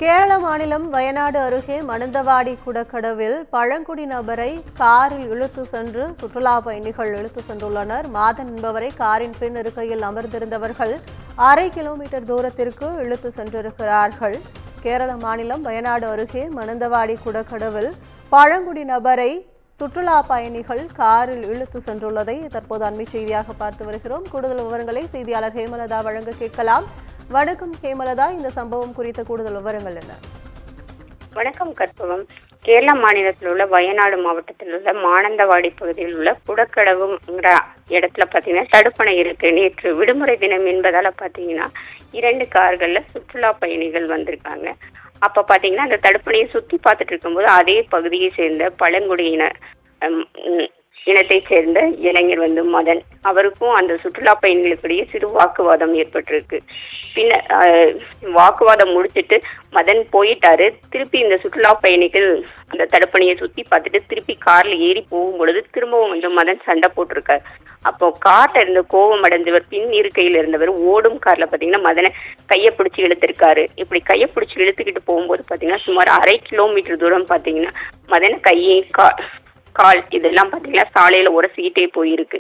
கேரள மாநிலம் வயநாடு அருகே மணந்தவாடி குடக்கடவில் பழங்குடி நபரை காரில் இழுத்து சென்று சுற்றுலா பயணிகள் இழுத்து சென்றுள்ளனர். மாதன் என்பவரை காரின் பின் இருக்கையில் அமர்ந்திருந்தவர்கள் 1/2 கிலோமீட்டர் தூரத்திற்கு இழுத்து சென்றிருக்கிறார்கள். கேரள மாநிலம் வயநாடு அருகே மணந்தவாடி குடக்கடவில் பழங்குடி நபரை சுற்றுலா பயணிகள் காரில் இழுத்து சென்றுள்ளதை தற்போது அண்மை செய்தியாக பார்த்து வருகிறோம். கூடுதல் விவரங்களை செய்தியாளர் ஹேமலதா வழங்க கேட்கலாம். வணக்கம் ஹேமலதா, இந்த சம்பவம் குறித்த கூடுதல் விவரங்கள் என்ன? வணக்கம் கற்பகம். கேரள மாநிலத்தில் உள்ள வயநாடு மாவட்டத்தில் உள்ள மானந்தவாடி பகுதியில் உள்ள குடக்கடவுங்கிற இடத்துல பாத்தீங்கன்னா தடுப்பணை இருக்கு. நேற்று விடுமுறை தினம் என்பதால பாத்தீங்கன்னா 2 கார்கள்ல சுற்றுலா பயணிகள் வந்திருக்காங்க. அப்ப பாத்தீங்கன்னா அந்த தடுப்பணையை சுத்தி பார்த்துட்டு இருக்கும்போது அதே பகுதியை சேர்ந்த பழங்குடியின இனத்தை சேர்ந்த இளைஞர் மதன், அவருக்கும் அந்த சுற்றுலா பயணிகளுக்கிடையே சிறு வாக்குவாதம் ஏற்பட்டிருக்கு. பின்ன வாக்குவாதம் முடிச்சுட்டு மதன் போயிட்டாரு. திருப்பி இந்த சுற்றுலா பயணிகள் அந்த தடுப்பணையை சுத்தி பார்த்துட்டு திருப்பி கார்ல ஏறி போகும் பொழுது திரும்பவும் மதன் சண்டை போட்டிருக்காரு. அப்போ கார்ல இருந்த கோபம் அடைஞ்சவர் பின் இருக்கையில் இருந்தவர் ஓடும் கார்ல பாத்தீங்கன்னா மதனை கையை பிடிச்சி இழுத்திருக்காரு. இப்படி கையை பிடிச்சி இழுத்துக்கிட்டு போகும்போது பாத்தீங்கன்னா சுமார் 1/2 கிலோமீட்டர் தூரம் பாத்தீங்கன்னா மதனை கையை கால் இதெல்லாம் பாத்தீங்கன்னா சாலையில உரசிக்கிட்டே போயிருக்கு.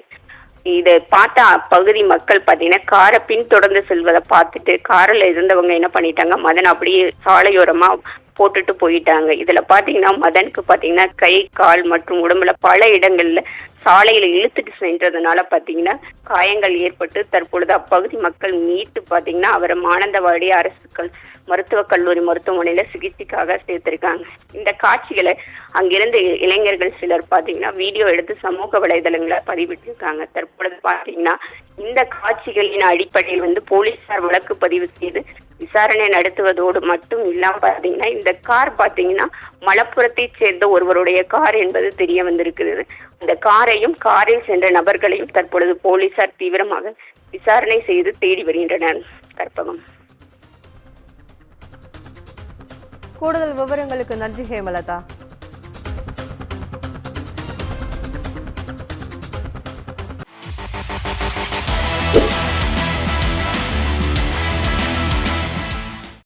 இதை பார்த்த பகுதி மக்கள் பாத்தீங்கன்னா காரை பின்தொடர்ந்து செல்வதை பார்த்துட்டு காரில் இருந்தவங்க என்ன பண்ணிட்டாங்க, மதன் அப்படியே சாலையோரமா போட்டுட்டு போயிட்டாங்க. இதுல பாத்தீங்கன்னா மதனுக்கு பாத்தீங்கன்னா கை, கால் மற்றும் உடம்புல பல இடங்கள்ல சாலையில இழுத்துட்டு சென்றதுனால பாத்தீங்கன்னா காயங்கள் ஏற்பட்டு தற்பொழுது அப்பகுதி மக்கள் மீட்டு பாத்தீங்கன்னா அவரை மானந்தவாடி அரசு மருத்துவக் கல்லூரி மருத்துவமனையில சிகிச்சைக்காக சேர்த்திருக்காங்க. இந்த காட்சிகளை அங்கிருந்து இளைஞர்கள் சிலர் பாத்தீங்கன்னா வீடியோ எடுத்து சமூக வலைதளங்களை பதிவிட்டிருக்காங்க. தற்பொழுது பாத்தீங்கன்னா இந்த காட்சிகளின் அடிப்படையில் போலீசார் வழக்கு பதிவு செய்து விசாரணை நடத்துவதோடு மட்டும் இல்லாம பாத்தீங்கன்னா இந்த கார் பாத்தீங்கன்னா மலப்புரத்தை சேர்ந்த ஒருவருடைய கார் என்பது தெரிய வந்திருக்கிறது. அந்த காரையும் காரில் சென்ற நபர்களையும் தற்பொழுது போலீசார் தீவிரமாக விசாரணை செய்து தேடி வருகின்றனர். கற்பகம். கூடுதல் விவரங்களுக்கு நன்றி ஹேமலதா.